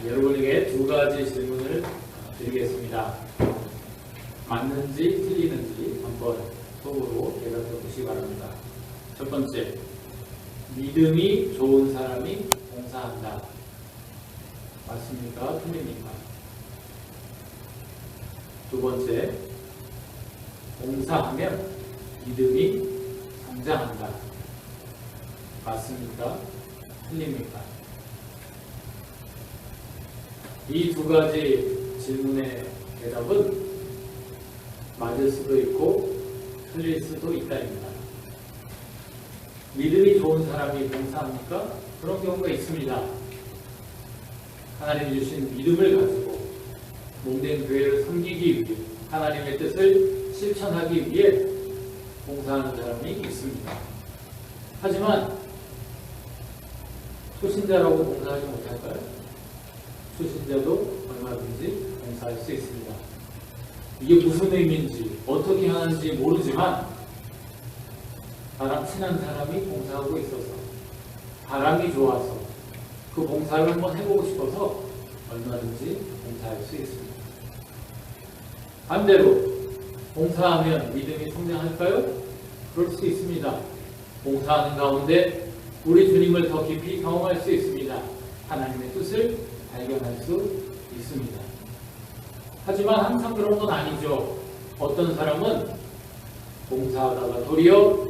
여러분에게 두 가지 질문을 드리겠습니다. 맞는지 틀리는지 한번 속으로 대답해 보시기 바랍니다. 첫 번째, 믿음이 좋은 사람이 봉사한다. 맞습니까? 틀립니까? 두 번째, 봉사하면 믿음이 성장한다. 맞습니까? 틀립니까? 이 두 가지 질문의 대답은 맞을 수도 있고 틀릴 수도 있다입니다. 믿음이 좋은 사람이 봉사합니까? 그런 경우가 있습니다. 하나님이 주신 믿음을 가지고 몸된 교회를 섬기기 위해 하나님의 뜻을 실천하기 위해 봉사하는 사람이 있습니다. 하지만 초신자라고 봉사하지 못할까요? 초신자도 얼마든지 봉사할 수 있습니다. 이게 무슨 의미인지 어떻게 하는지 모르지만 나랑 친한 사람이 봉사하고 있어서 바람이 좋아서 그 봉사를 한번 해보고 싶어서 얼마든지 봉사할 수 있습니다. 반대로 봉사하면 믿음이 성장할까요? 그럴 수 있습니다. 봉사하는 가운데 우리 주님을 더 깊이 경험할 수 있습니다. 하나님의 뜻을 발견할 수 있습니다. 하지만 항상 그런 건 아니죠. 어떤 사람은 봉사하다가 도리어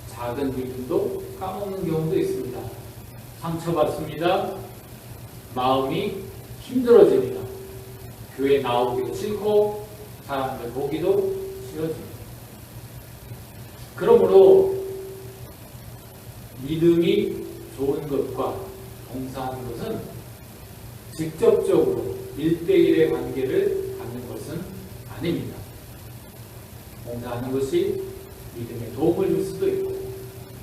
작은 믿음도 까먹는 경우도 있습니다. 상처받습니다. 마음이 힘들어집니다. 교회 나오기도 싫고 사람들 보기도 싫어집니다. 그러므로 믿음이 좋은 것과 봉사하는 것은 직접적으로 1대1의 관계를 갖는 것은 아닙니다. 봉사하는 것이 믿음에 도움을 줄 수도 있고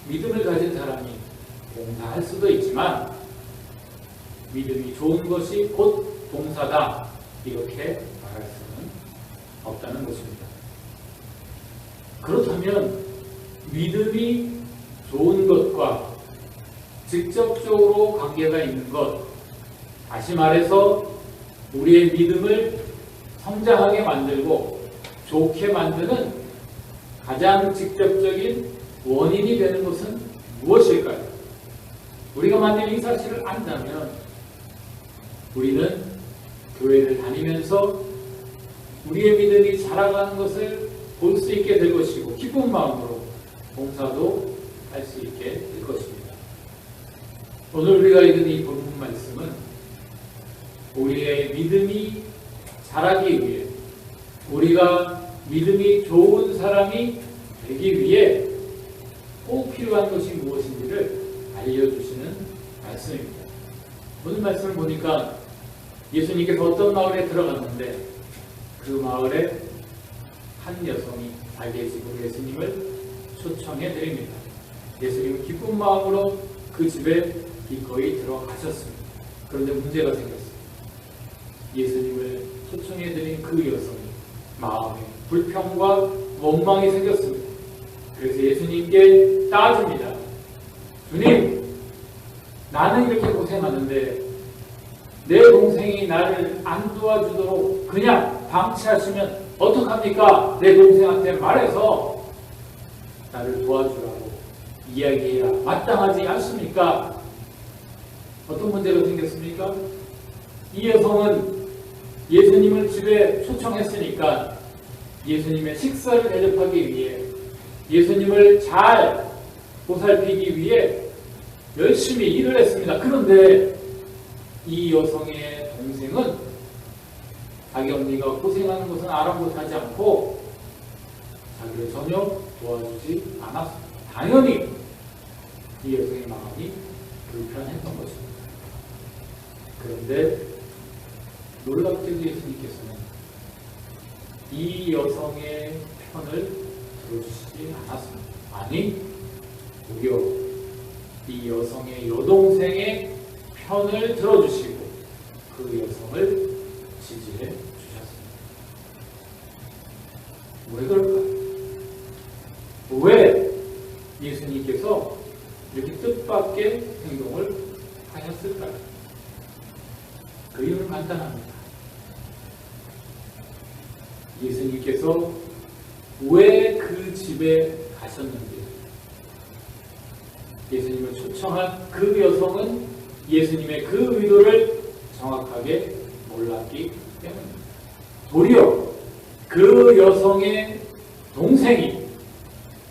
믿음을 가진 사람이 봉사할 수도 있지만 믿음이 좋은 것이 곧 봉사다 이렇게 말할 수는 없다는 것입니다. 그렇다면 믿음이 좋은 것과 직접적으로 관계가 있는 것, 다시 말해서 우리의 믿음을 성장하게 만들고 좋게 만드는 가장 직접적인 원인이 되는 것은 무엇일까요? 우리가 만약 이 사실을 안다면 우리는 교회를 다니면서 우리의 믿음이 자라가는 것을 볼 수 있게 될 것이고 기쁜 마음으로 봉사도 할 수 있게 될 것입니다. 오늘 우리가 읽은 이 본문 말씀은 우리의 믿음이 자라기 위해 우리가 믿음이 좋은 사람이 되기 위해 꼭 필요한 것이 무엇인지를 알려주시는 말씀입니다. 오늘 말씀을 보니까 예수님께서 어떤 마을에 들어갔는데 그 마을에 한 여성이 살게 지고 예수님을 초청해 드립니다. 예수님은 기쁜 마음으로 그 집에 기꺼이 들어가셨습니다. 그런데 문제가 생겼습니다. 예수님을 초청해 드린 그 여성이 마음에 불평과 원망이 생겼습니다. 그래서 예수님께 따집니다. 주님, 나는 이렇게 고생하는데 내 동생이 나를 안 도와주도록 그냥 방치하시면 어떡합니까? 내 동생한테 말해서 나를 도와주라고 이야기해야 마땅하지 않습니까? 어떤 문제가 생겼습니까? 이 여성은 예수님을 집에 초청했으니까 예수님의 식사를 대접하기 위해 예수님을 잘 보살피기 위해 열심히 일을 했습니다. 그런데 이 여성의 동생은 자기 언니가 고생하는 것은 아랑곳하지 않고 자기를 전혀 도와주지 않았습니다. 당연히 이 여성의 마음이 불편했던 것입니다. 그런데 놀랍게도 예수님께서는 이 여성의 편을 들어주시지 않았습니다. 아니, 오히려 이 여성의 여동생의 편을 들어주시고 그 여성을 지지해 주셨습니다. 왜 그럴까요? 왜 예수님께서 이렇게 뜻밖의 행동을 하셨을까요? 그 이유는 간단합니다. 예수님께서 왜 그 집에 가셨는지, 예수님을 초청한 그 여성은 예수님의 그 의도를 정확하게 몰랐기 때문입니다. 도리어 그 여성의 동생이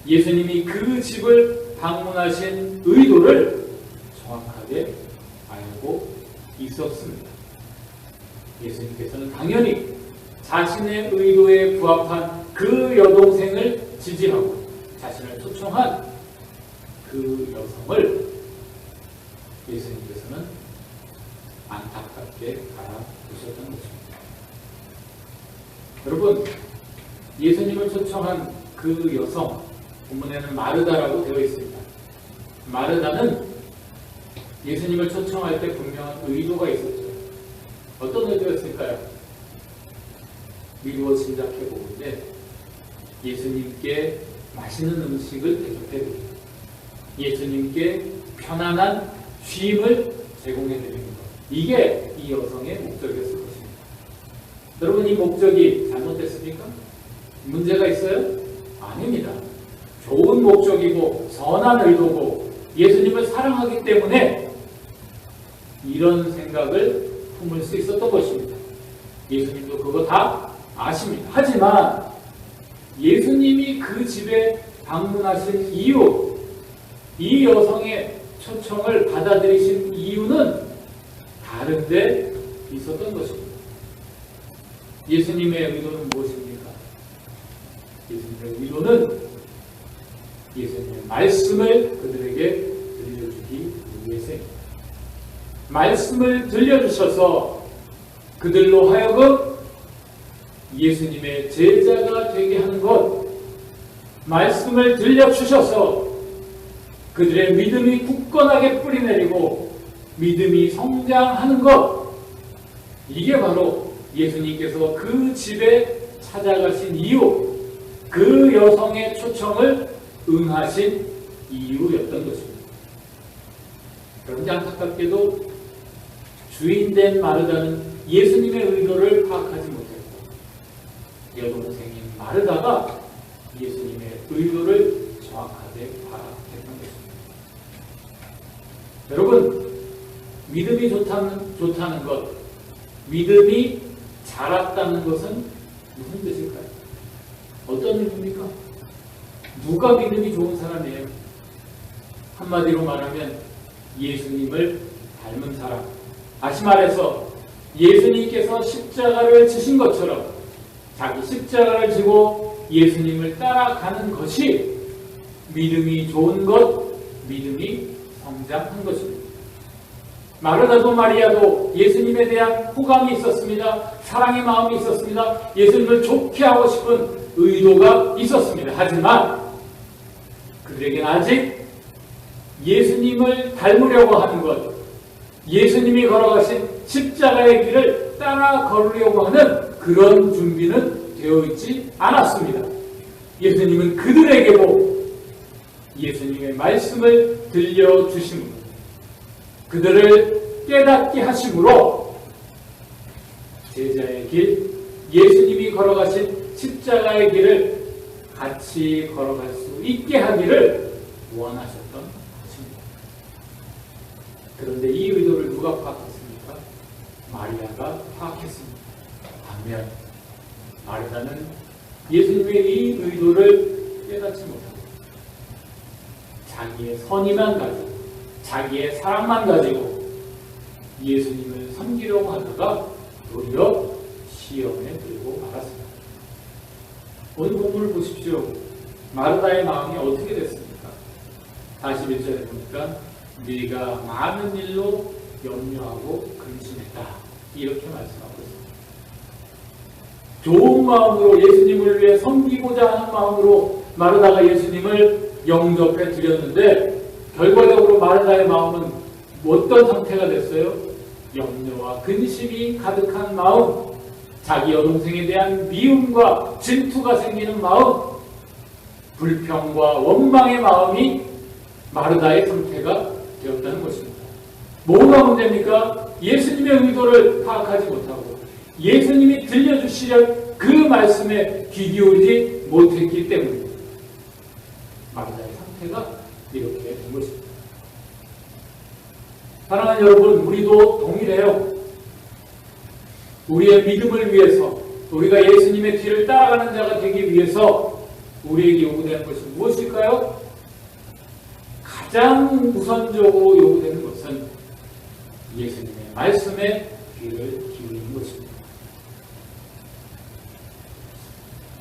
예수님이 그 집을 방문하신 의도를 정확하게 알고 있었습니다. 예수님께서는 당연히 자신의 의도에 부합한 그 여동생을 지지하고 자신을 초청한 그 여성을 예수님께서는 안타깝게 바라보셨던 것입니다. 여러분, 예수님을 초청한 그 여성, 본문에는 마르다라고 되어 있습니다. 마르다는 예수님을 초청할 때 분명한 의도가 있었죠. 어떤 의도였을까요? 미루어 짐작해 보는데, 예수님께 맛있는 음식을 대접해드리고 예수님께 편안한 쉼을 제공해드리는 것, 이게 이 여성의 목적이었을 것입니다. 여러분, 이 목적이 잘못됐습니까? 문제가 있어요? 아닙니다. 좋은 목적이고 선한 의도고 예수님을 사랑하기 때문에 이런 생각을 품을 수 있었던 것입니다. 예수님도 그거 다 아십니다. 하지만 예수님이 그 집에 방문하신 이유, 이 여성의 초청을 받아들이신 이유는 다른 데 있었던 것입니다. 예수님의 의도는 무엇입니까? 예수님의 의도는 예수님의 말씀을 그들에게 들려주기 위해서입니다. 말씀을 들려주셔서 그들로 하여금 예수님의 제자가 되게 하는 것, 말씀을 들려주셔서 그들의 믿음이 굳건하게 뿌리내리고 믿음이 성장하는 것, 이게 바로 예수님께서 그 집에 찾아가신 이유, 그 여성의 초청을 응하신 이유였던 것입니다. 그런데 안타깝게도 주인된 마르다는 예수님의 의도를 파악하지 못했고, 여동생인 마르다가 예수님의 의도를 정확하게 파악했던 것입니다. 여러분, 믿음이 좋다는 것, 믿음이 자랐다는 것은 무슨 뜻일까요? 어떤 의미입니까? 누가 믿음이 좋은 사람이에요? 한마디로 말하면 예수님을 닮은 사람. 다시 말해서 예수님께서 십자가를 지신 것처럼 자기 십자가를 지고 예수님을 따라가는 것이 믿음이 좋은 것, 믿음이 성장한 것입니다. 마르다도 마리아도 예수님에 대한 호감이 있었습니다. 사랑의 마음이 있었습니다. 예수님을 좋게 하고 싶은 의도가 있었습니다. 하지만 그들에게는 아직 예수님을 닮으려고 하는 것, 예수님이 걸어가신 십자가의 길을 따라 걸으려고 하는 그런 준비는 되어 있지 않았습니다. 예수님은 그들에게도 예수님의 말씀을 들려주심으로, 그들을 깨닫게 하심으로 제자의 길, 예수님이 걸어가신 십자가의 길을 같이 걸어갈 수 있게 하기를 원하셨던 것입니다. 그런데 이 의도를 누가 파악했습니까? 마리아가 파악했습니다. 반면 마리아는 예수님의 이 의도를 깨닫지 못하고 자기의 선의만 가지고, 자기의 사랑만 가지고 예수님을 섬기려고 하다가 도리어 시험에 들고 말았습니다. 오늘 본문을 보십시오. 마르다의 마음이 어떻게 됐습니까? 41절에 보니까 네가 많은 일로 염려하고 근심했다, 이렇게 말씀하고 있습니다. 좋은 마음으로 예수님을 위해 섬기고자 하는 마음으로 마르다가 예수님을 영접해 드렸는데 결과적으로 마르다의 마음은 어떤 상태가 됐어요? 염려와 근심이 가득한 마음, 자기 여동생에 대한 미움과 질투가 생기는 마음, 불평과 원망의 마음이 마르다의 상태가 되었다는 것입니다. 뭐가 문제입니까? 예수님의 의도를 파악하지 못하고 예수님이 들려주시려 그 말씀에 귀 기울이지 못했기 때문입니다. 마르다의 상태가 이렇게 된 것입니다. 사랑하는 여러분, 우리도 동일해요. 우리의 믿음을 위해서, 우리가 예수님의 뒤를 따라가는 자가 되기 위해서 우리에게 요구되는 것이 무엇일까요? 가장 우선적으로 요구되는 것은 예수님의 말씀에 귀를 기울이는 것입니다.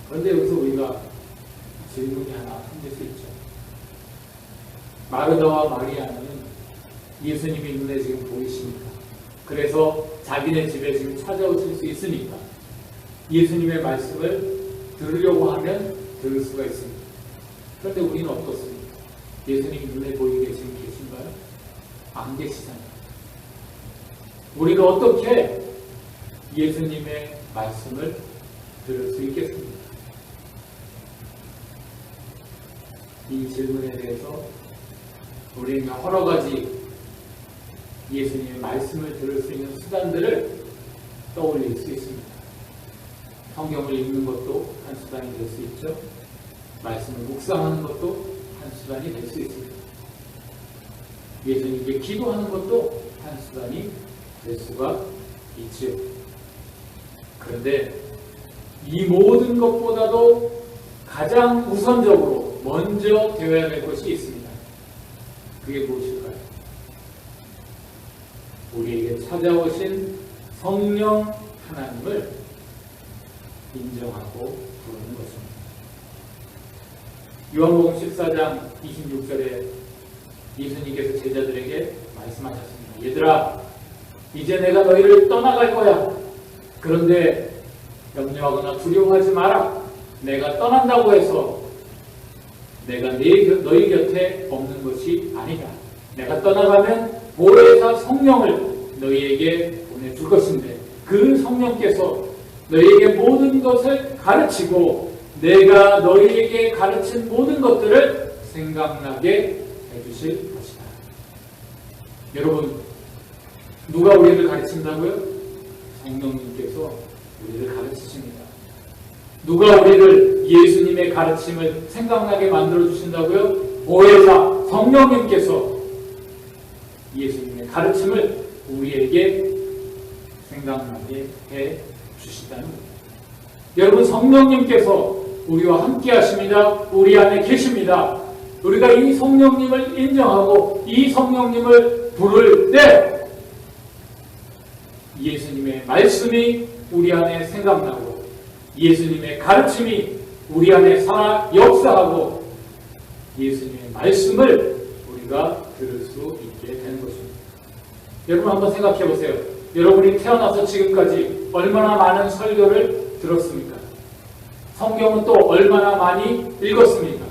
그런데 여기서 우리가 질문이 하나 생길 수 있죠. 마르다와 마리아는 예수님이 눈에 지금 보이십니까? 그래서 자기네 집에 지금 찾아오실 수 있으니까 예수님의 말씀을 들으려고 하면 들을 수가 있습니다. 그런데 우리는 어떻습니까? 예수님이 눈에 보이게 지금 계신가요? 안 계시잖아요. 우리가 어떻게 예수님의 말씀을 들을 수 있겠습니까? 이 질문에 대해서 우리는 여러 가지 예수님의 말씀을 들을 수 있는 수단들을 떠올릴 수 있습니다. 성경을 읽는 것도 한 수단이 될 수 있죠. 말씀을 묵상하는 것도 한 수단이 될 수 있습니다. 예수님께 기도하는 것도 한 수단이 될 수가 있지요. 그런데 이 모든 것보다도 가장 우선적으로 먼저 되어야 될 것이 있습니다. 그게 무엇일까요? 우리에게 찾아오신 성령 하나님을 인정하고 부르는 것입니다. 요한복음 14장 26절에 예수님께서 제자들에게 말씀하셨습니다. 얘들아, 이제 내가 너희를 떠나갈 거야. 그런데 염려하거나 두려워하지 마라. 내가 떠난다고 해서 내가 너희 곁에 없는 것이 아니다. 내가 떠나가면 보혜사 성령을 너희에게 보내줄 것인데 그 성령께서 너희에게 모든 것을 가르치고 내가 너희에게 가르친 모든 것들을 생각나게 해주실 것이다. 여러분, 누가 우리를 가르친다고요? 성령님께서 우리를 가르치십니다. 누가 우리를 예수님의 가르침을 생각나게 만들어주신다고요? 보혜사 성령님께서 예수님의 가르침을 우리에게 생각나게 해 주시다는 겁니다. 여러분, 성령님께서 우리와 함께 하십니다. 우리 안에 계십니다. 우리가 이 성령님을 인정하고 이 성령님을 부를 때 예수님의 말씀이 우리 안에 생각나고 예수님의 가르침이 우리 안에 살아 역사하고 예수님의 말씀을 우리가 들을 수 있게 되는 것입니다. 여러분, 한번 생각해 보세요. 여러분이 태어나서 지금까지 얼마나 많은 설교를 들었습니까? 성경은 또 얼마나 많이 읽었습니까?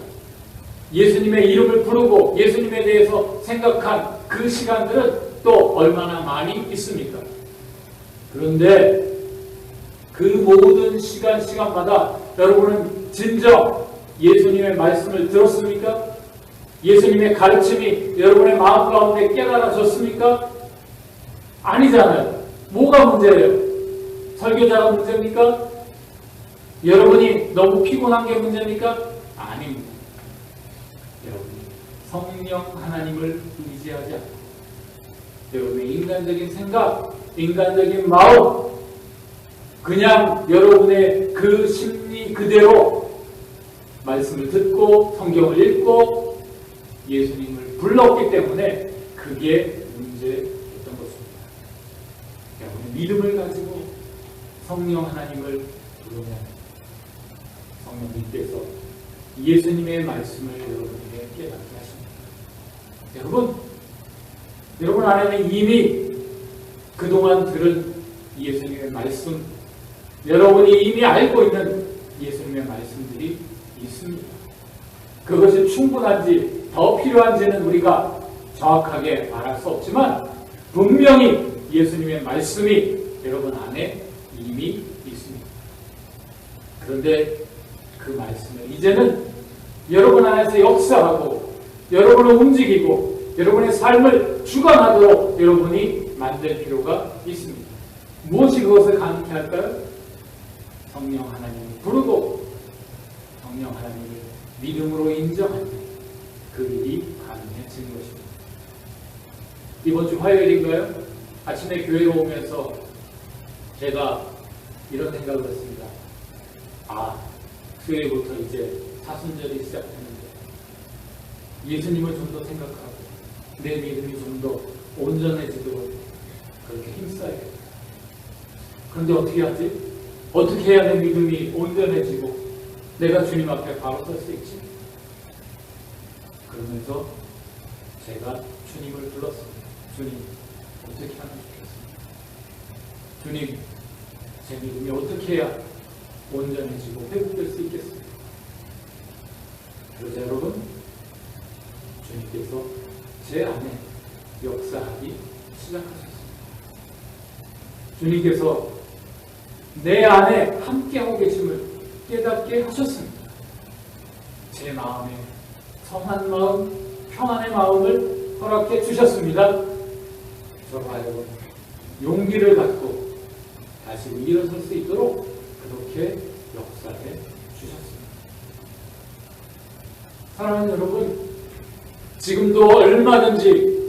예수님의 이름을 부르고 예수님에 대해서 생각한 그 시간들은 또 얼마나 많이 있습니까? 그런데 그 모든 시간마다 여러분은 진정 예수님의 말씀을 들었습니까? 예수님의 가르침이 여러분의 마음 가운데 깨달아졌습니까? 아니잖아요. 뭐가 문제예요? 설교자가 문제입니까? 여러분이 너무 피곤한 게 문제입니까? 아닙니다. 여러분이 성령 하나님을 의지하지 않고 여러분의 인간적인 생각, 인간적인 마음, 그냥 여러분의 그 심리 그대로 말씀을 듣고 성경을 읽고 예수님을 불렀기 때문에 그게 문제였던 것입니다. 여러분의 믿음을 가지고 성령 하나님을 부르면 성령님께서 예수님의 말씀을 여러분에게 깨닫게 하십니다. 여러분 안에는 이미 그동안 들은 예수님의 말씀, 여러분이 이미 알고 있는 예수님의 말씀들이 있습니다. 그것이 충분한지 더 필요한지는 우리가 정확하게 말할 수 없지만 분명히 예수님의 말씀이 여러분 안에 이미 있습니다. 그런데 그 말씀을 이제는 여러분 안에서 역사하고 여러분을 움직이고 여러분의 삶을 주관하도록 여러분이 만들 필요가 있습니다. 무엇이 그것을 가능케 할까요? 성령 하나님을 부르고 성령 하나님을 믿음으로 인정할 때 그 일이 가능해지는 것입니다. 이번 주 화요일인가요? 아침에 교회로 오면서 제가 이런 생각을 했습니다. 수요일부터 이제 사순절이 시작되는데 예수님을 좀 더 생각하고 내 믿음이 좀 더 온전해지도록 그렇게 힘써야겠다. 그런데 어떻게 하지? 어떻게 해야 내 믿음이 온전해지고 내가 주님 앞에 바로 설 수 있지? 그러면서 제가 주님을 불렀습니다. 주님, 어떻게 하면 좋겠습니까? 주님, 제 믿음이 어떻게 해야 온전해지고 회복될 수 있겠습니까? 그러자 여러분, 주님께서 제 안에 역사하기 시작하셨습니다. 주님께서 내 안에 함께하고 계심을 깨닫게 하셨습니다. 제 마음에 성한 마음, 평안의 마음을 허락해 주셨습니다. 저와 여러분, 용기를 갖고 다시 일어설 수 있도록 그렇게 역사해 주셨습니다. 사랑하는 여러분, 지금도 얼마든지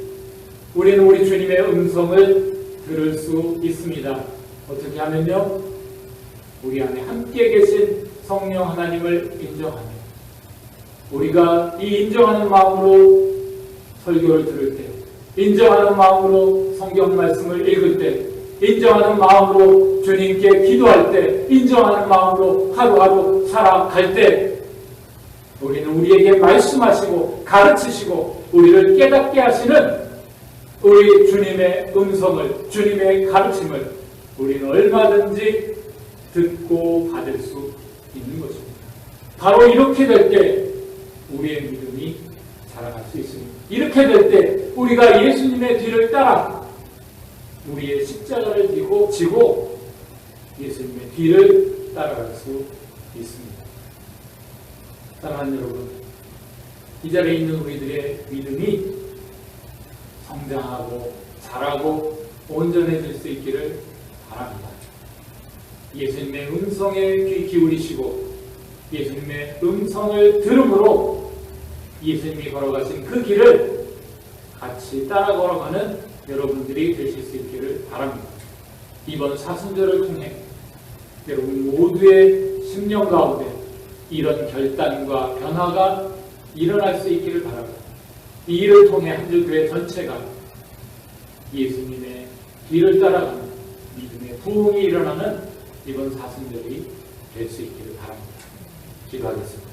우리는 우리 주님의 음성을 들을 수 있습니다. 어떻게 하면요? 우리 안에 함께 계신 성령 하나님을 인정하며 우리가 이 인정하는 마음으로 설교를 들을 때, 인정하는 마음으로 성경 말씀을 읽을 때, 인정하는 마음으로 주님께 기도할 때, 인정하는 마음으로 하루하루 살아갈 때 우리는 우리에게 말씀하시고 가르치시고 우리를 깨닫게 하시는 우리 주님의 음성을, 주님의 가르침을 우리는 얼마든지 듣고 받을 수 있는 것입니다. 바로 이렇게 될 때 우리의 믿음이 자라날 수 있습니다. 이렇게 될 때 우리가 예수님의 뒤를 따라 우리의 십자가를 지고 예수님의 뒤를 따라갈 수 있습니다. 사랑하는 여러분, 이 자리에 있는 우리들의 믿음이 성장하고 자라고 온전해질 수 있기를 바랍니다. 예수님의 음성에 귀 기울이시고 예수님의 음성을 들음으로 예수님이 걸어가신 그 길을 같이 따라 걸어가는 여러분들이 되실 수 있기를 바랍니다. 이번 사순절을 통해 여러분 모두의 심령 가운데 이런 결단과 변화가 일어날 수 있기를 바랍니다. 이 일을 통해 한주 교회 전체가 예수님의 길을 따라가는 믿음의 부흥이 일어나는 이번 사순절이 될 수 있기를 바랍니다. 기도하겠습니다.